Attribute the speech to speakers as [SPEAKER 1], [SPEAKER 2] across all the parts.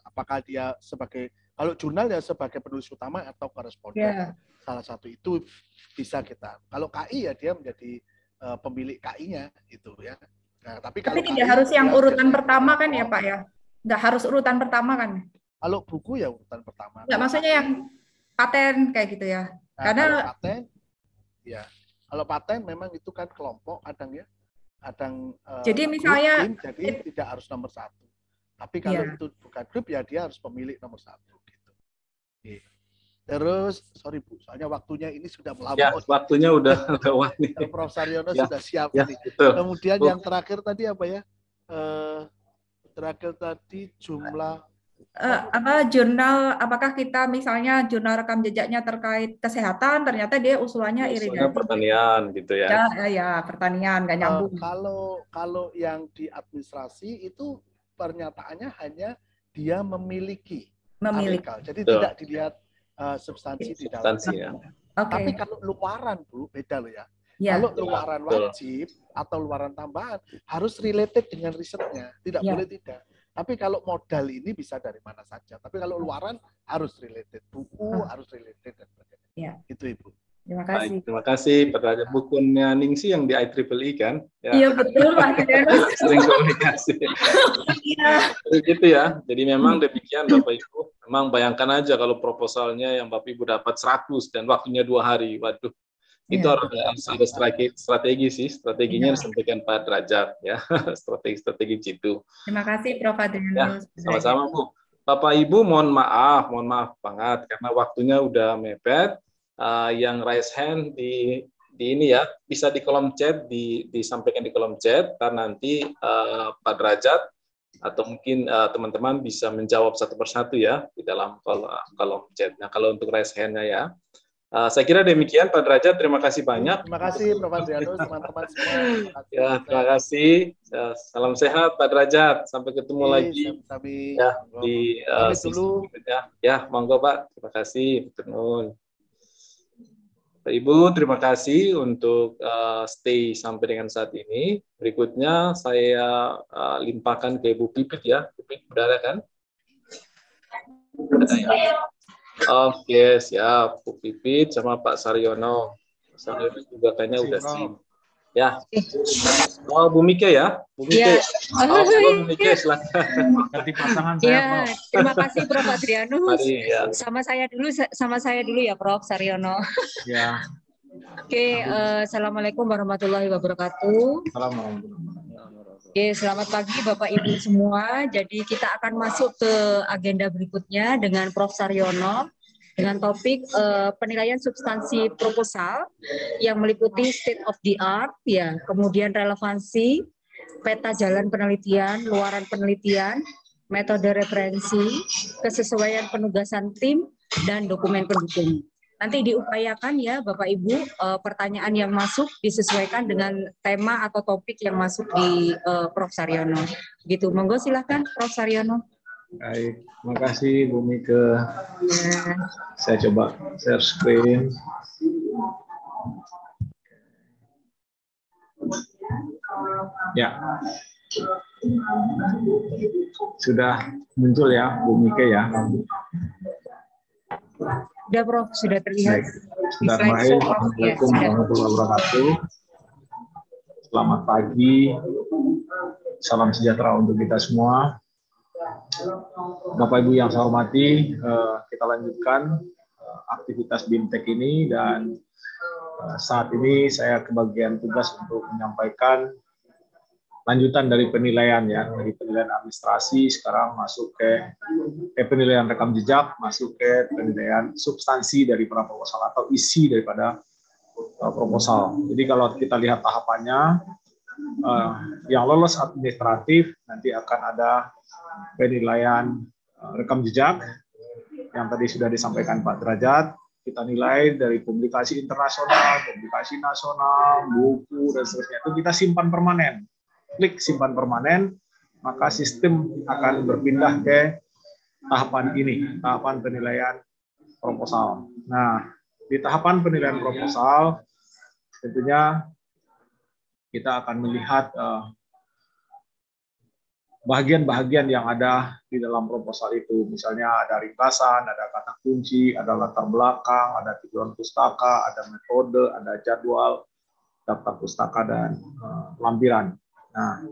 [SPEAKER 1] apakah dia sebagai, kalau jurnal ya sebagai penulis utama atau koresponden. Salah satu itu bisa kita. Kalau KI ya dia menjadi pemilik KI-nya itu ya. Nah, tapi kalau
[SPEAKER 2] tidak
[SPEAKER 1] KI,
[SPEAKER 2] harus yang urutan pertama kan ya Pak ya? Nggak harus urutan pertama kan?
[SPEAKER 1] Kalau buku ya urutan pertama.
[SPEAKER 2] Nggak, maksudnya yang paten kayak gitu ya?
[SPEAKER 1] Nah,
[SPEAKER 2] Karena
[SPEAKER 1] kalau paten, ya kalau paten memang itu kan kelompok kadang
[SPEAKER 2] jadi misalnya
[SPEAKER 1] tim, jadi tidak harus nomor 1. Tapi kalau itu bukan grup ya dia harus pemilik nomor 1 gitu. Oke. Terus, sorry Bu, soalnya waktunya ini sudah melampaui.
[SPEAKER 3] Ya, waktunya udah lewat nih.
[SPEAKER 1] Prof. Saryono sudah siap ini.
[SPEAKER 3] Betul.
[SPEAKER 1] Kemudian yang terakhir tadi apa ya? Terakhir tadi jumlah
[SPEAKER 2] jurnal, apakah kita misalnya jurnal rekam jejaknya terkait kesehatan, ternyata dia usulannya irigasi.
[SPEAKER 3] Pertanian gitu ya.
[SPEAKER 2] Ya, pertanian nggak nyambung.
[SPEAKER 1] Kalau yang di administrasi itu pernyataannya hanya dia memiliki. Artikel. Jadi tidak dilihat substansi di dalamnya. Tapi kalau luaran Bu, beda loh ya. Kalau luaran wajib atau luaran tambahan harus related dengan risetnya, tidak boleh tidak. Tapi kalau modal ini bisa dari mana saja. Tapi kalau luaran harus related, buku harus related dan sebagainya. Itu Ibu.
[SPEAKER 2] Terima kasih.
[SPEAKER 3] Baik, terima kasih. Pertanyaan bukunya Ningsi yang di IEEE kan?
[SPEAKER 2] Iya betul Pak.
[SPEAKER 3] Sering komunikasi. Gitu ya. Jadi memang demikian Bapak Ibu. Memang bayangkan aja kalau proposalnya yang Bapak Ibu dapat 100 dan waktunya 2 hari. Waduh. Itu harus ada strategi sih. Strateginya disampaikan Pak Derajat ya. Strategi itu.
[SPEAKER 2] Terima kasih Prof. Adrianus.
[SPEAKER 3] Ya, sama-sama Bu. Bapak Ibu mohon maaf banget karena waktunya udah mepet. Yang raise hand di ini ya, bisa di kolom chat, disampaikan di kolom chat, karena nanti Pak Derajat atau mungkin teman-teman bisa menjawab satu persatu ya di dalam kolom chat. Nah, kalau untuk raise hand-nya ya, saya kira demikian Pak Derajat. Terima kasih banyak.
[SPEAKER 1] Terima kasih Prof. Adrianus, teman-teman semua.
[SPEAKER 3] Ya, terima kasih. Salam sehat Pak Derajat. Sampai ketemu lagi ya di
[SPEAKER 1] dulu.
[SPEAKER 3] Ya, monggo Pak. Terima kasih. Betul. Pak Ibu, terima kasih untuk stay sampai dengan saat ini. Berikutnya saya limpahkan ke Ibu Pipit ya. Pipit, udah ada kan? Ada ya. Oke, siap. Bu Pipit sama Pak Saryono. Saryono juga kayaknya udah siap. Ya. Bu Mika ya? Bu Mika. Bu Mika, silakan.
[SPEAKER 4] Ganti pasangan saya, Prof.
[SPEAKER 5] Terima kasih Prof. Adrianus.
[SPEAKER 3] Mari, ya.
[SPEAKER 5] Sama saya dulu ya Prof. Saryono.
[SPEAKER 4] Ya.
[SPEAKER 5] Oke, Assalamualaikum warahmatullahi wabarakatuh. Oke, selamat pagi Bapak Ibu semua. Jadi kita akan masuk ke agenda berikutnya dengan Prof. Saryono dengan topik penilaian substansi proposal yang meliputi state of the art, ya, kemudian relevansi, peta jalan penelitian, luaran penelitian, metode referensi, kesesuaian penugasan tim, dan dokumen pendukung. Nanti diupayakan ya Bapak Ibu, pertanyaan yang masuk disesuaikan dengan tema atau topik yang masuk di Prof. Saryono. Gitu, monggo silahkan Prof. Saryono.
[SPEAKER 4] Baik, terima kasih Bu Mika. Saya coba share screen. Ya, sudah muncul ya Bu Mika ya.
[SPEAKER 5] Sudah Prof, sudah terlihat.
[SPEAKER 4] Assalamualaikum warahmatullahi wabarakatuh. Selamat pagi, salam sejahtera untuk kita semua. Bapak Ibu yang saya hormati, kita lanjutkan aktivitas BIMTEK ini dan saat ini saya kebagian tugas untuk menyampaikan lanjutan dari penilaian ya, dari penilaian administrasi sekarang masuk ke penilaian rekam jejak, masuk ke penilaian substansi dari proposal atau isi daripada proposal. Jadi kalau kita lihat tahapannya, yang lolos administratif nanti akan ada penilaian rekam jejak yang tadi sudah disampaikan Pak Derajat. Kita nilai dari publikasi internasional, publikasi nasional, buku dan seterusnya itu kita simpan permanen. Klik simpan permanen, maka sistem akan berpindah ke tahapan ini, tahapan penilaian proposal. Nah, di tahapan penilaian proposal tentunya kita akan melihat bagian-bagian yang ada di dalam proposal itu. Misalnya ada ringkasan, ada kata kunci, ada latar belakang, ada tujuan pustaka, ada metode, ada jadwal, daftar pustaka, dan lampiran. Nah,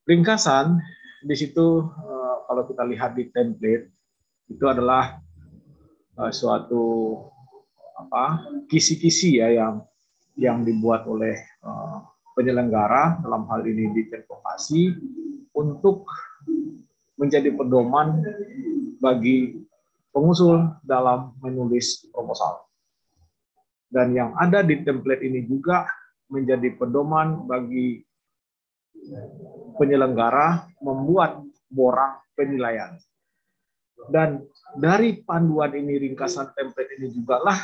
[SPEAKER 4] ringkasan di situ kalau kita lihat di template itu adalah suatu kisi-kisi ya yang dibuat oleh penyelenggara, dalam hal ini di Vokasi, untuk menjadi pedoman bagi pengusul dalam menulis proposal. Dan yang ada di template ini juga menjadi pedoman bagi penyelenggara membuat borang penilaian. Dan dari panduan ini, ringkasan template ini juga lah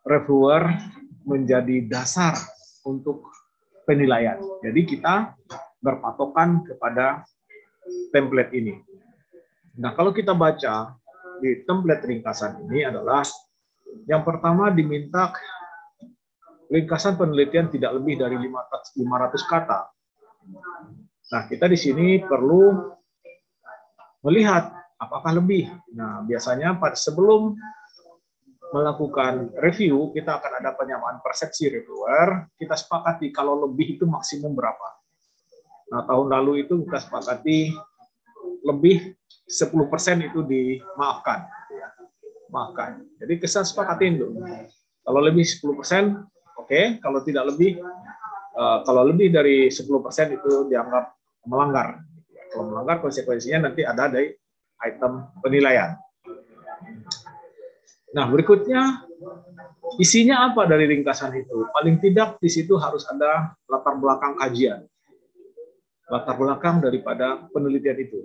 [SPEAKER 4] reviewer menjadi dasar untuk penilaian. Jadi kita berpatokan kepada template ini. Nah, kalau kita baca di template ringkasan ini adalah yang pertama diminta ringkasan penelitian tidak lebih dari 500 kata. Nah, kita di sini perlu melihat apakah lebih. Nah, biasanya sebelum melakukan review, kita akan ada penyamaan persepsi reviewer. Kita sepakati kalau lebih itu maksimum berapa. Nah, tahun lalu itu kita sepakati lebih 10% itu dimaafkan. Maafkan. Jadi kita sepakatin tuh. Kalau lebih 10%, oke. Kalau tidak lebih, kalau lebih dari 10% itu dianggap melanggar. Kalau melanggar, konsekuensinya nanti ada dari item penilaian. Nah, berikutnya isinya apa dari ringkasan itu? Paling tidak di situ harus ada latar belakang kajian. Latar belakang daripada penelitian itu.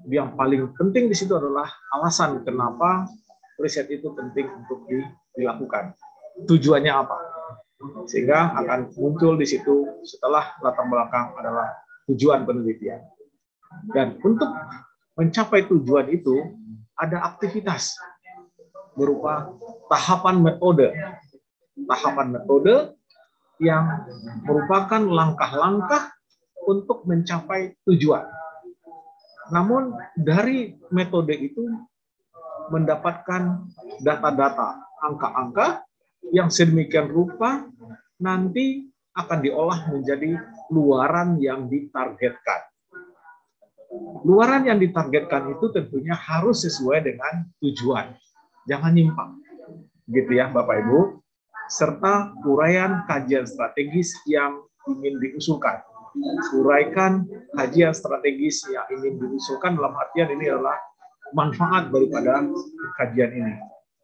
[SPEAKER 4] Yang paling penting di situ adalah alasan kenapa riset itu penting untuk dilakukan. Tujuannya apa? Sehingga akan muncul di situ setelah latar belakang adalah tujuan penelitian. Dan untuk mencapai tujuan itu ada aktivitas berupa tahapan metode. Tahapan metode yang merupakan langkah-langkah untuk mencapai tujuan. Namun dari metode itu mendapatkan data-data, angka-angka yang sedemikian rupa nanti akan diolah menjadi luaran yang ditargetkan. Luaran yang ditargetkan itu tentunya harus sesuai dengan tujuan. Jangan nyimpang, gitu ya Bapak Ibu, serta uraian kajian strategis yang ingin diusulkan. Uraikan kajian strategis yang ingin diusulkan dalam artian ini adalah manfaat daripada kajian ini,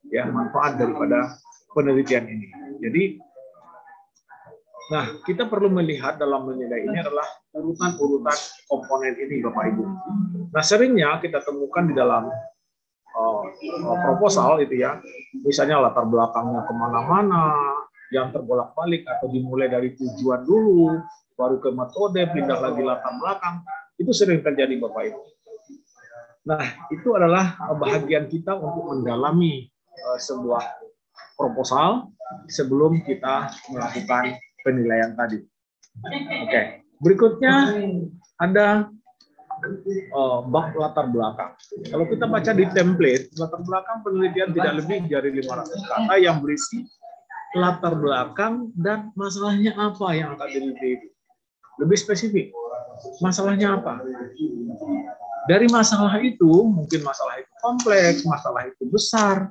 [SPEAKER 4] ya, manfaat daripada penelitian ini. Jadi, nah kita perlu melihat dalam menilai ini adalah urutan-urutan komponen ini Bapak Ibu. Nah seringnya kita temukan di dalam proposal itu ya, misalnya latar belakangnya kemana-mana, yang terbolak-balik atau dimulai dari tujuan dulu, baru ke metode, pindah lagi latar belakang, itu sering terjadi Bapak Ibu. Nah itu adalah bahagian kita untuk mendalami sebuah proposal sebelum kita melakukan penilaian tadi. Oke, berikutnya ada bab latar belakang. Kalau kita baca di template, latar belakang penelitian tidak lebih dari 500 kata yang berisi latar belakang dan masalahnya apa yang akan diteliti. Lebih spesifik, masalahnya apa? Dari masalah itu, mungkin masalah itu kompleks, masalah itu besar,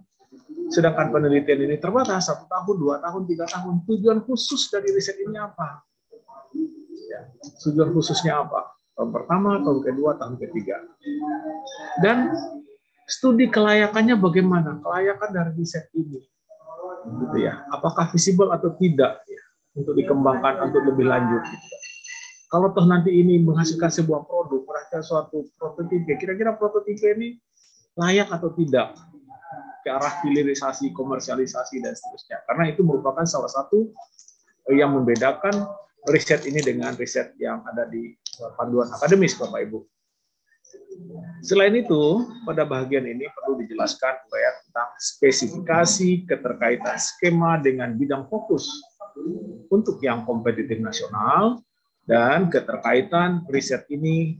[SPEAKER 4] sedangkan penelitian ini terbatas 1 tahun, 2 tahun, 3 tahun. Tujuan khusus dari riset ini apa? Ya, tujuan khususnya apa? Tahun pertama, tahun kedua, tahun ketiga. Dan studi kelayakannya bagaimana? Kelayakan dari riset ini. Gitu ya. Apakah visible atau tidak ya, untuk dikembangkan untuk lebih lanjut. Gitu. Kalau toh nanti ini menghasilkan sebuah produk, menghasilkan suatu prototipe, kira-kira prototipe ini layak atau tidak ke arah hilirisasi, komersialisasi, dan seterusnya. Karena itu merupakan salah satu yang membedakan riset ini dengan riset yang ada di panduan akademis, Bapak Ibu. Selain itu, pada bagian ini perlu dijelaskan tentang spesifikasi keterkaitan skema dengan bidang fokus untuk yang kompetitif nasional dan keterkaitan riset ini